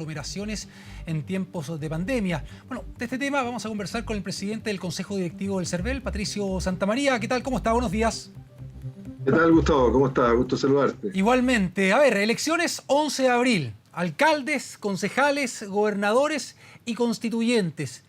Aglomeraciones en tiempos de pandemia. Bueno, de este tema vamos a conversar con el presidente del Consejo Directivo del CERVEL, Patricio Santamaría. ¿Qué tal? ¿Cómo está? Buenos días. ¿Qué tal, Gustavo? ¿Cómo estás? Gusto saludarte. Igualmente. A ver, elecciones 11 de abril. Alcaldes, concejales, gobernadores y constituyentes.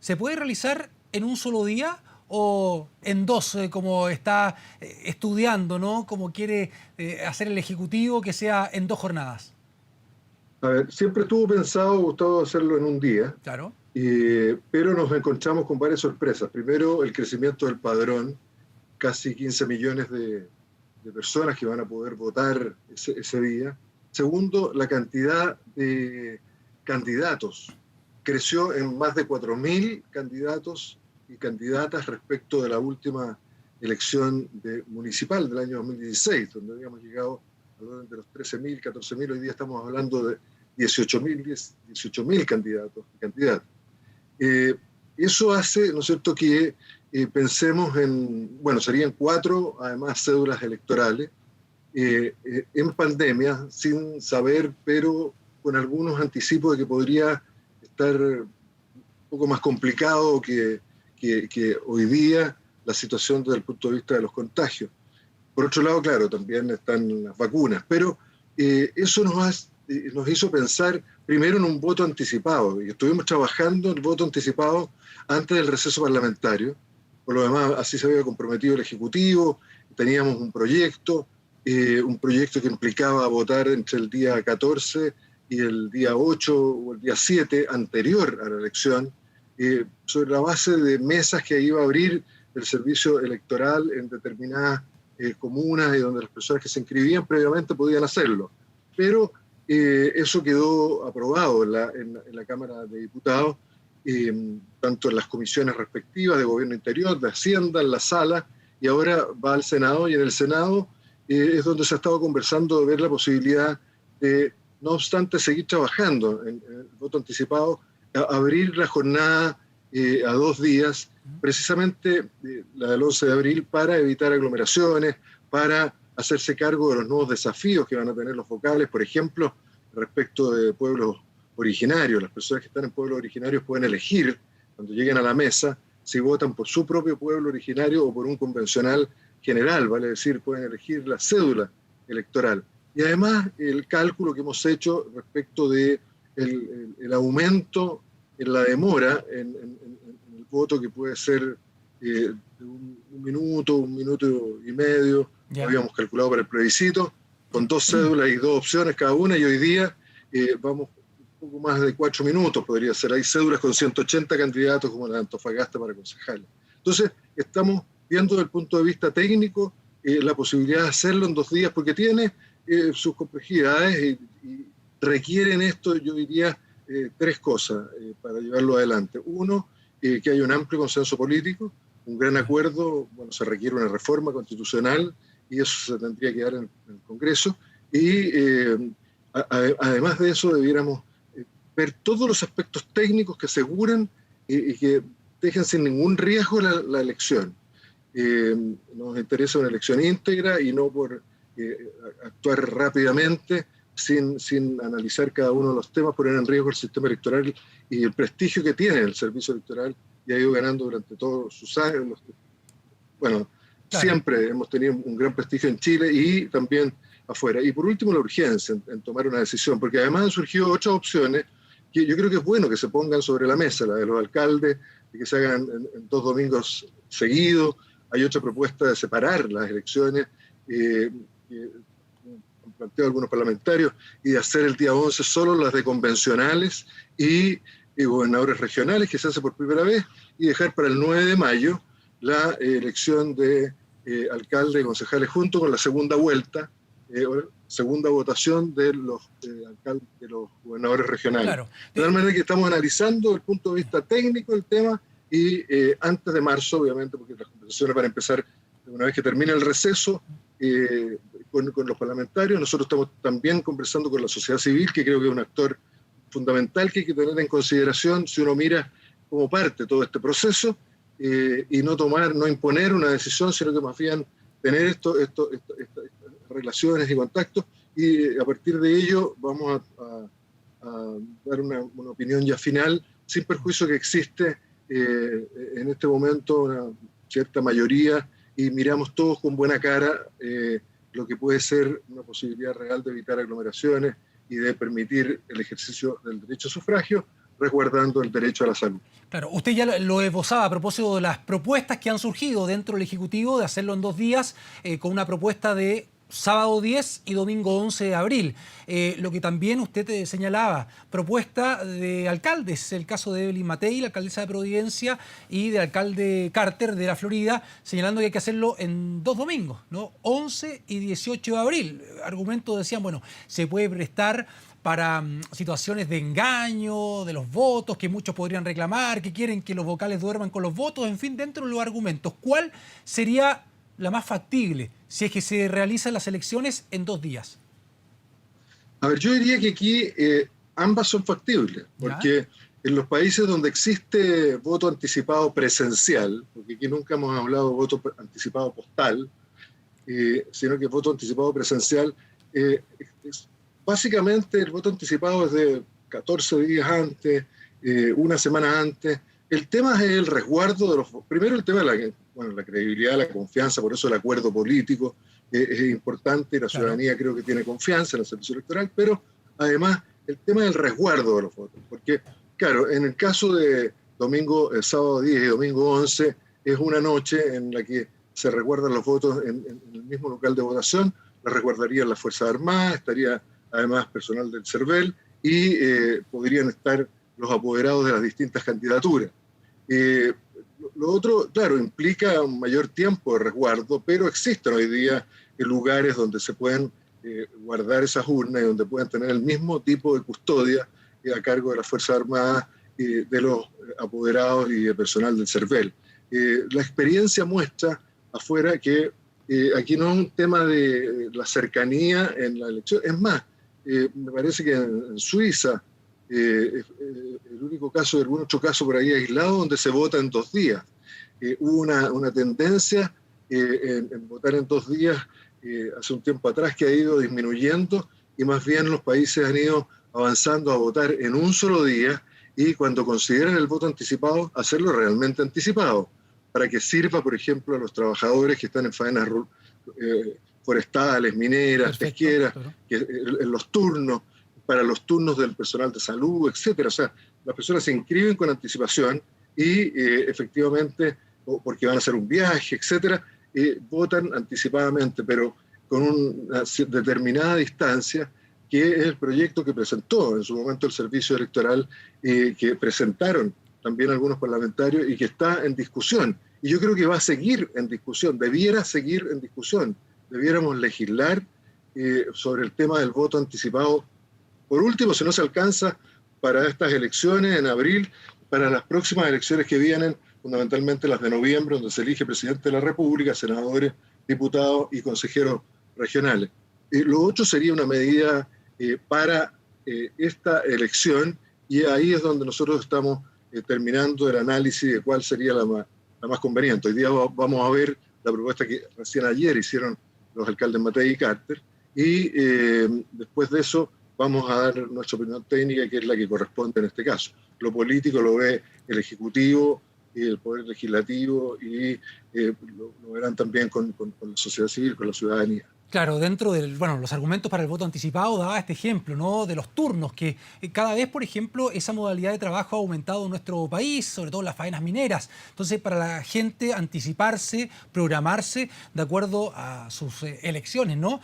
¿Se puede realizar en un solo día o en dos, como está estudiando, ¿no? Como quiere hacer el Ejecutivo, que sea en dos jornadas? A ver, siempre estuvo pensado, Gustavo, hacerlo en un día, Claro. pero nos encontramos con varias sorpresas. Primero, el crecimiento del padrón, casi 15 millones de personas que van a poder votar ese día. Segundo, la cantidad de candidatos creció en más de 4.000 candidatos y candidatas respecto de la última elección municipal del año 2016, donde habíamos llegado al orden de los 13.000, 14.000. Hoy día estamos hablando de 18.000 candidatos y candidatas. Eso hace, ¿no es cierto?, que pensemos en, bueno, serían 4, además, cédulas electorales en pandemia, sin saber, pero con algunos anticipos de que podría estar un poco más complicado que hoy día la situación desde el punto de vista de los contagios. Por otro lado, claro, también están las vacunas, pero eso nos hizo pensar primero en un voto anticipado, y estuvimos trabajando en el voto anticipado antes del receso parlamentario. Por lo demás, así se había comprometido el Ejecutivo, teníamos un proyecto que implicaba votar entre el día 14 y el día 8 o el día 7 anterior a la elección, sobre la base de mesas que iba a abrir el servicio electoral en determinadas comunas y donde las personas que se inscribían previamente podían hacerlo. Pero eso quedó aprobado en la Cámara de Diputados, tanto en las comisiones respectivas de Gobierno Interior, de Hacienda, en la Sala, y ahora va al Senado, y en el Senado es donde se ha estado conversando de ver la posibilidad de, no obstante, seguir trabajando en el voto anticipado, abrir la jornada a 2 días, precisamente la del 11 de abril, para evitar aglomeraciones, para hacerse cargo de los nuevos desafíos que van a tener los vocales, por ejemplo, respecto de pueblos originarios. Las personas que están en pueblos originarios pueden elegir, cuando lleguen a la mesa, si votan por su propio pueblo originario o por un convencional general, vale decir, pueden elegir la cédula electoral. Y además el cálculo que hemos hecho respecto de el aumento en la demora en el voto, que puede ser de un minuto y medio, habíamos calculado para el plebiscito, con 2 cédulas y 2 opciones cada una, y hoy día vamos un poco más de 4 minutos, podría ser. Hay cédulas con 180 candidatos, como la de Antofagasta, para concejales. Entonces, estamos viendo desde el punto de vista técnico la posibilidad de hacerlo en 2 días, porque tiene sus complejidades y requieren esto, yo diría, 3 cosas para llevarlo adelante. Uno, que haya un amplio consenso político, un gran acuerdo. Bueno, se requiere una reforma constitucional y eso se tendría que dar en el Congreso. Y además de eso, debiéramos ver todos los aspectos técnicos que aseguran y que dejen sin ningún riesgo la elección. Nos interesa una elección íntegra y no por actuar rápidamente sin analizar cada uno de los temas, poner en riesgo el sistema electoral y el prestigio que tiene el servicio electoral, y ha ido ganando durante todos sus años. Bueno, claro, siempre hemos tenido un gran prestigio en Chile y también afuera. Y por último, la urgencia en tomar una decisión, porque además han surgido otras opciones que yo creo que es bueno que se pongan sobre la mesa, la de los alcaldes, de que se hagan en 2 domingos seguidos. Hay otra propuesta de separar las elecciones, que han planteado algunos parlamentarios, y de hacer el día 11 solo las de convencionales y gobernadores regionales, que se hace por primera vez, y dejar para el 9 de mayo la elección de alcaldes y concejales, junto con la segunda vuelta, segunda votación de los alcaldes, de los gobernadores regionales. Claro. De tal manera que estamos analizando desde el punto de vista técnico el tema, y antes de marzo, obviamente, porque las conversaciones van a empezar una vez que termine el receso, con los parlamentarios. Nosotros estamos también conversando con la sociedad civil, que creo que es un actor fundamental que hay que tener en consideración si uno mira como parte de todo este proceso, y no imponer una decisión, sino que más bien tener estas relaciones y contactos, y a partir de ello vamos a dar una opinión ya final, sin perjuicio que existe en este momento una cierta mayoría y miramos todos con buena cara lo que puede ser una posibilidad real de evitar aglomeraciones y de permitir el ejercicio del derecho a sufragio, resguardando el derecho a la salud. Claro, usted ya lo esbozaba a propósito de las propuestas que han surgido dentro del Ejecutivo de hacerlo en 2 días, con una propuesta de sábado 10 y domingo 11 de abril. Lo que también usted señalaba, propuesta de alcaldes, el caso de Evelyn Matei, la alcaldesa de Providencia, y del alcalde Carter de la Florida, señalando que hay que hacerlo en 2 domingos, ¿no? 11 y 18 de abril. Argumentos decían, bueno, se puede prestar para situaciones de engaño, de los votos, que muchos podrían reclamar, que quieren que los vocales duerman con los votos, en fin, dentro de los argumentos. ¿Cuál sería la más factible si es que se realizan las elecciones en 2 días? A ver, yo diría que aquí ambas son factibles, porque en los países donde existe voto anticipado presencial, porque aquí nunca hemos hablado de voto anticipado postal, sino que voto anticipado presencial, básicamente el voto anticipado es de 14 días antes, una semana antes. El tema es el resguardo de los... Primero el tema de la credibilidad, la confianza, por eso el acuerdo político es importante, la ciudadanía creo que tiene confianza en el servicio electoral, pero además el tema del resguardo de los votos, porque claro, en el caso de sábado 10 y domingo 11, es una noche en la que se resguardan los votos en el mismo local de votación, la resguardarían las Fuerzas Armadas, estaría además personal del CERVEL y podrían estar los apoderados de las distintas candidaturas. Lo otro, claro, implica un mayor tiempo de resguardo, pero existen hoy día lugares donde se pueden guardar esas urnas y donde pueden tener el mismo tipo de custodia a cargo de las Fuerzas Armadas, de los apoderados y de personal del CERVEL. La experiencia muestra afuera que aquí no es un tema de la cercanía en la elección, es más, me parece que en Suiza, el único caso, algún otro caso por ahí aislado, donde se vota en 2 días. Hubo una tendencia en votar en 2 días hace un tiempo atrás que ha ido disminuyendo y más bien los países han ido avanzando a votar en un solo día y cuando consideran el voto anticipado, hacerlo realmente anticipado, para que sirva, por ejemplo, a los trabajadores que están en faenas forestales, mineras, pesqueras, que en los turnos, para los turnos del personal de salud, etcétera. O sea, las personas se inscriben con anticipación y efectivamente, porque van a hacer un viaje, etcétera, votan anticipadamente, pero con una determinada distancia, que es el proyecto que presentó en su momento el Servicio Electoral, que presentaron también algunos parlamentarios y que está en discusión. Y yo creo que va a seguir en discusión, debiera seguir en discusión. Debiéramos legislar sobre el tema del voto anticipado. Por último, si no se alcanza para estas elecciones en abril, para las próximas elecciones que vienen, fundamentalmente las de noviembre, donde se elige presidente de la República, senadores, diputados y consejeros regionales. Lo otro sería una medida para esta elección y ahí es donde nosotros estamos terminando el análisis de cuál sería la más conveniente. Hoy día vamos a ver la propuesta que recién ayer hicieron los alcaldes Matei y Carter y después de eso vamos a dar nuestra opinión técnica, que es la que corresponde en este caso. Lo político lo ve el Ejecutivo y el Poder Legislativo y lo verán también con la sociedad civil, con la ciudadanía. Claro, dentro de los argumentos para el voto anticipado daba este ejemplo, ¿no? De los turnos, que cada vez, por ejemplo, esa modalidad de trabajo ha aumentado en nuestro país, sobre todo en las faenas mineras. Entonces, para la gente anticiparse, programarse de acuerdo a sus elecciones, ¿no?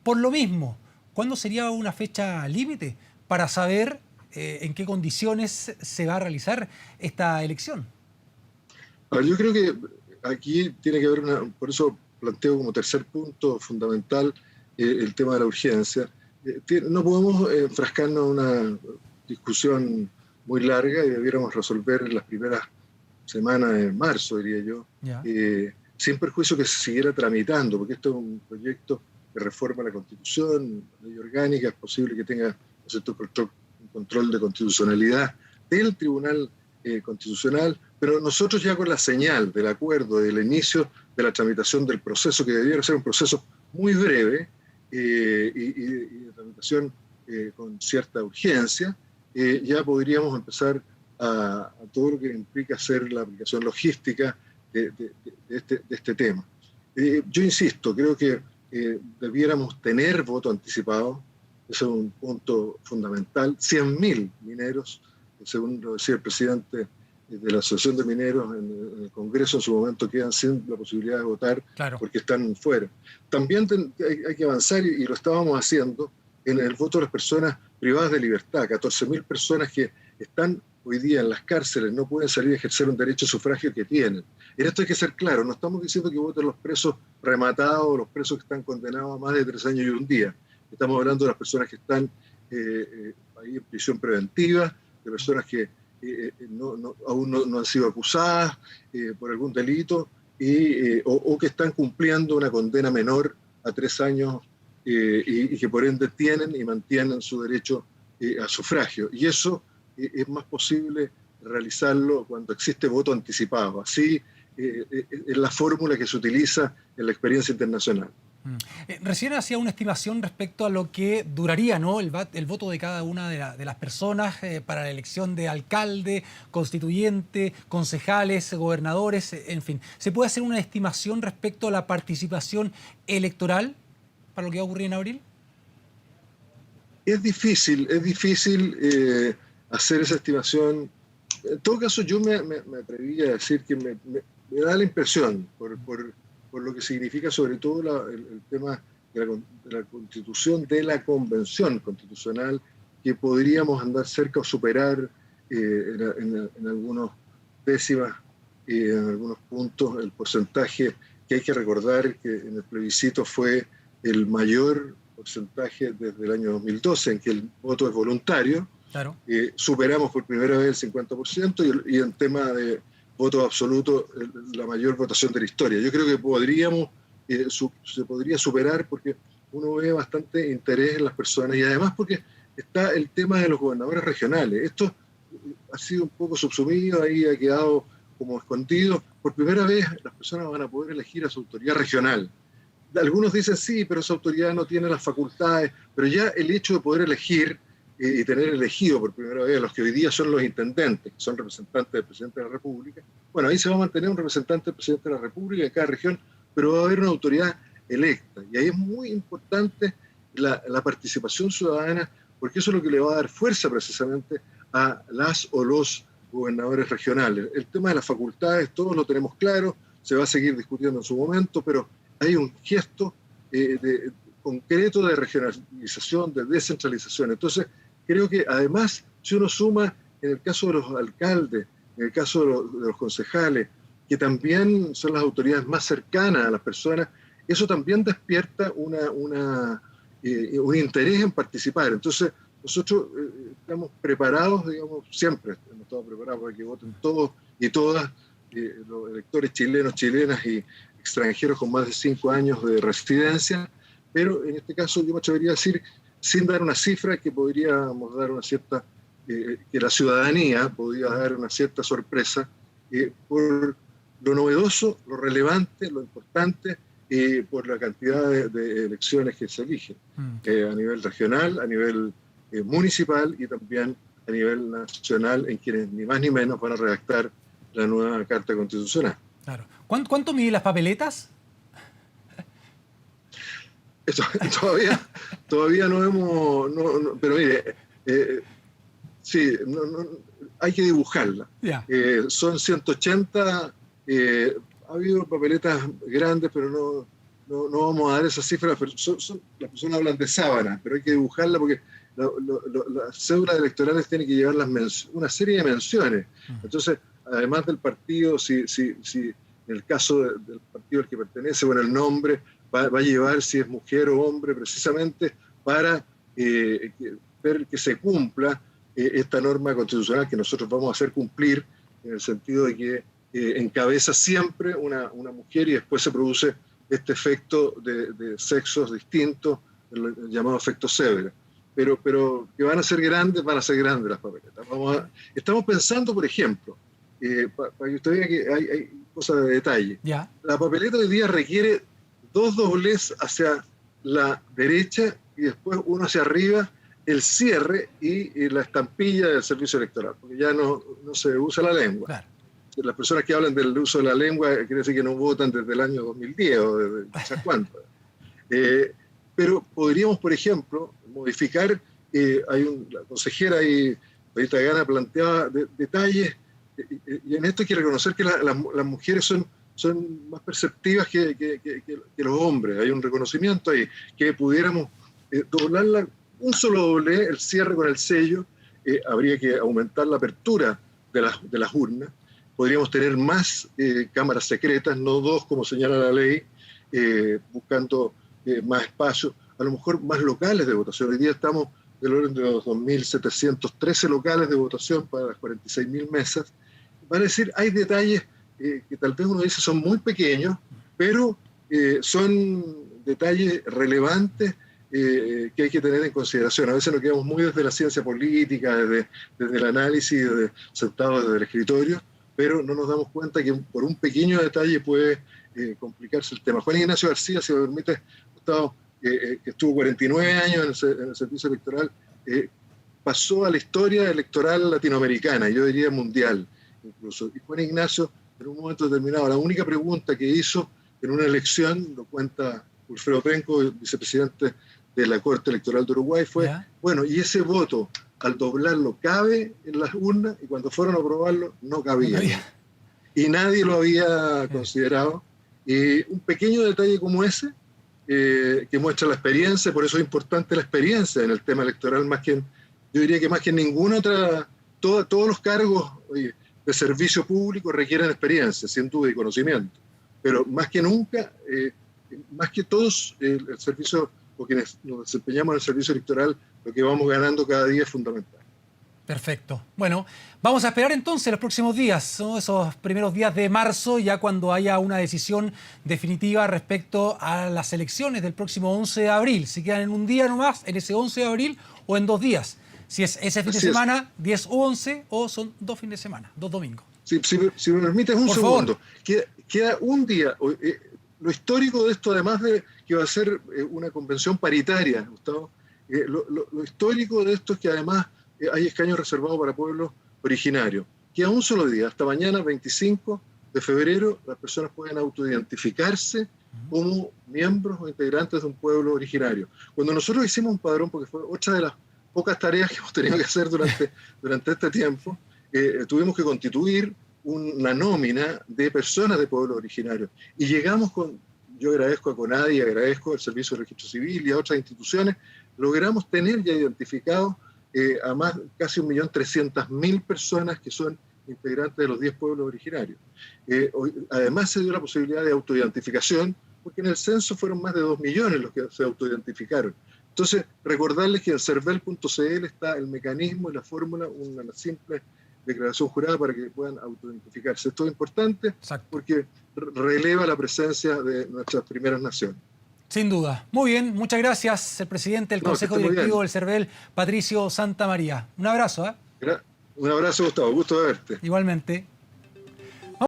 Por lo mismo, ¿cuándo sería una fecha límite para saber en qué condiciones se va a realizar esta elección? A ver, yo creo que aquí tiene que haber por eso planteo como tercer punto fundamental el tema de la urgencia. No podemos enfrascarnos en una discusión muy larga y debiéramos resolver en las primeras semanas de marzo, diría yo, sin perjuicio que se siguiera tramitando, porque esto es un proyecto que reforma la Constitución, la ley orgánica, es posible que tenga un control de constitucionalidad del Tribunal Constitucional, pero nosotros ya con la señal del acuerdo, del inicio de la tramitación del proceso, que debiera ser un proceso muy breve y de tramitación con cierta urgencia, ya podríamos empezar a todo lo que implica hacer la aplicación logística de este tema. Yo insisto, creo que debiéramos tener voto anticipado, ese es un punto fundamental. 100.000 mineros, según lo decía el presidente de la Asociación de Mineros en el Congreso en su momento, quedan sin la posibilidad de votar, claro, porque están fuera. También hay que avanzar, y lo estábamos haciendo, en el voto de las personas privadas de libertad. 14.000 personas que están hoy día en las cárceles no pueden salir a ejercer un derecho de sufragio que tienen. En esto hay que ser claro, no estamos diciendo que voten los presos rematados, los presos que están condenados a más de 3 años y un día. Estamos hablando de las personas que están ahí en prisión preventiva, de personas que aún no han sido acusadas por algún delito o que están cumpliendo una condena menor a 3 años y que por ende tienen y mantienen su derecho a sufragio. Y eso es más posible realizarlo cuando existe voto anticipado. Así es la fórmula que se utiliza en la experiencia internacional. Recién hacía una estimación respecto a lo que duraría, ¿no?, el voto de cada una de las personas para la elección de alcalde, constituyente, concejales, gobernadores, en fin. ¿Se puede hacer una estimación respecto a la participación electoral para lo que va a ocurrir en abril? Es difícil hacer esa estimación. En todo caso, yo me atreví a decir que me da la impresión, por lo que significa sobre todo el tema de la constitución, de la convención constitucional, que podríamos andar cerca o superar en algunas décimas, en algunos puntos, el porcentaje que hay que recordar que en el plebiscito fue el mayor porcentaje desde el año 2012, en que el voto es voluntario. Claro. Superamos por primera vez el 50% y en tema de voto absoluto, la mayor votación de la historia. Yo creo que se podría superar porque uno ve bastante interés en las personas y además porque está el tema de los gobernadores regionales. Esto ha sido un poco subsumido, ahí ha quedado como escondido. Por primera vez las personas van a poder elegir a su autoridad regional. Algunos dicen sí, pero esa autoridad no tiene las facultades, pero ya el hecho de poder elegir y tener elegido por primera vez a los que hoy día son los intendentes, que son representantes del presidente de la República, bueno, ahí se va a mantener un representante del presidente de la República en cada región, pero va a haber una autoridad electa. Y ahí es muy importante la participación ciudadana, porque eso es lo que le va a dar fuerza precisamente a las o los gobernadores regionales. El tema de las facultades, todos lo tenemos claro, se va a seguir discutiendo en su momento, pero hay un gesto concreto de regionalización, de descentralización. Entonces, creo que además, si uno suma en el caso de los alcaldes, en el caso de los concejales, que también son las autoridades más cercanas a las personas, eso también despierta un interés en participar. Entonces, nosotros estamos preparados, digamos, siempre hemos estado preparados para que voten todos y todas los electores chilenos, chilenas y extranjeros con más de 5 años de residencia, pero en este caso yo me atrevería a decir, sin dar una cifra, que podríamos dar una cierta, que la ciudadanía podría dar una cierta sorpresa por lo novedoso, lo relevante, lo importante, por la cantidad de elecciones que se eligen a nivel regional, a nivel municipal y también a nivel nacional, en quienes ni más ni menos van a redactar la nueva Carta Constitucional. Claro. ¿Cuánto miden las papeletas? Todavía no hemos... pero mire, sí, hay que dibujarla. Yeah. Son 180, ha habido papeletas grandes, pero no vamos a dar esas cifras. Pero las personas hablan de sábanas, pero hay que dibujarla porque las cédulas electorales tienen que llevar una serie de menciones. Entonces, además del partido, si en el caso del partido al que pertenece, bueno, el nombre... Va a llevar si es mujer o hombre, precisamente para ver que se cumpla esta norma constitucional que nosotros vamos a hacer cumplir, en el sentido de que encabeza siempre una mujer y después se produce este efecto de sexos distintos, el llamado efecto Sever. Pero que van a ser grandes las papeletas. Estamos pensando, por ejemplo, para que usted vea que hay cosas de detalle. Yeah. La papeleta hoy día requiere 2 doblez hacia la derecha y después uno hacia arriba el cierre y la estampilla del servicio electoral, porque ya no se usa la lengua. Claro. Las personas que hablan del uso de la lengua quiere decir que no votan desde el año 2010 o desde no sé cuánto. Pero podríamos, por ejemplo, modificar, la consejera y Marita Gana planteaba detalles, y en esto hay que reconocer que las mujeres son más perceptivas que los hombres. Hay un reconocimiento ahí, que pudiéramos doblarla un solo doble, el cierre con el sello, habría que aumentar la apertura de las urnas, podríamos tener más cámaras secretas, no 2 como señala la ley, buscando más espacio, a lo mejor más locales de votación. Hoy día estamos del orden de los 2.713 locales de votación para las 46.000 mesas. Vale decir, hay detalles que tal vez uno dice son muy pequeños, pero son detalles relevantes que hay que tener en consideración. A veces nos quedamos muy desde la ciencia política, desde el análisis, sentados desde el escritorio, pero no nos damos cuenta que por un pequeño detalle puede complicarse el tema. Juan Ignacio García, si me permite, Gustavo, que estuvo 49 años en el servicio electoral, pasó a la historia electoral latinoamericana, yo diría mundial incluso. Y Juan Ignacio, en un momento determinado, la única pregunta que hizo en una elección, lo cuenta Wilfredo Penco, vicepresidente de la Corte Electoral de Uruguay, fue, bueno, ¿y ese voto al doblarlo cabe en las urnas? Y cuando fueron a probarlo, no cabía. Y nadie lo había considerado. Y un pequeño detalle como ese, que muestra la experiencia, por eso es importante la experiencia en el tema electoral, yo diría que más que en ninguna otra, todos los cargos de servicio público requieren experiencia, sin duda, y conocimiento. Pero más que nunca, más que todos, el servicio, o quienes nos desempeñamos en el servicio electoral, lo que vamos ganando cada día es fundamental. Perfecto. Bueno, vamos a esperar entonces los próximos días, ¿no? Esos primeros días de marzo, ya cuando haya una decisión definitiva respecto a las elecciones del próximo 11 de abril. Si quedan en un día nomás, en ese 11 de abril, o en 2 días. Si es ese fin de semana, 10 o 11, o son 2 fines de semana, 2 domingos. Si me permites un segundo, queda un día. Lo histórico de esto, además de que va a ser una convención paritaria, Gustavo, lo histórico de esto es que además hay escaños reservados para pueblos originarios. Queda un solo día, hasta mañana, 25 de febrero, las personas pueden autoidentificarse como miembros o integrantes de un pueblo originario. Cuando nosotros hicimos un padrón, porque fue otra de las pocas tareas que hemos tenido que hacer durante este tiempo, tuvimos que constituir una nómina de personas de pueblos originarios. Y llegamos yo agradezco a CONADI, agradezco al Servicio de Registro Civil y a otras instituciones, logramos tener ya identificados a casi 1.300.000 personas que son integrantes de los 10 pueblos originarios. Además se dio la posibilidad de autoidentificación, porque en el censo fueron más de 2 millones los que se autoidentificaron. Entonces, recordarles que en cervel.cl está el mecanismo y la fórmula, una simple declaración jurada para que puedan autoidentificarse. Esto es importante porque releva la presencia de nuestras primeras naciones. Sin duda. Muy bien, muchas gracias, el presidente del Consejo Directivo del CERVEL, Patricio Santamaría. Un abrazo. Un abrazo, Gustavo. Gusto de verte. Igualmente.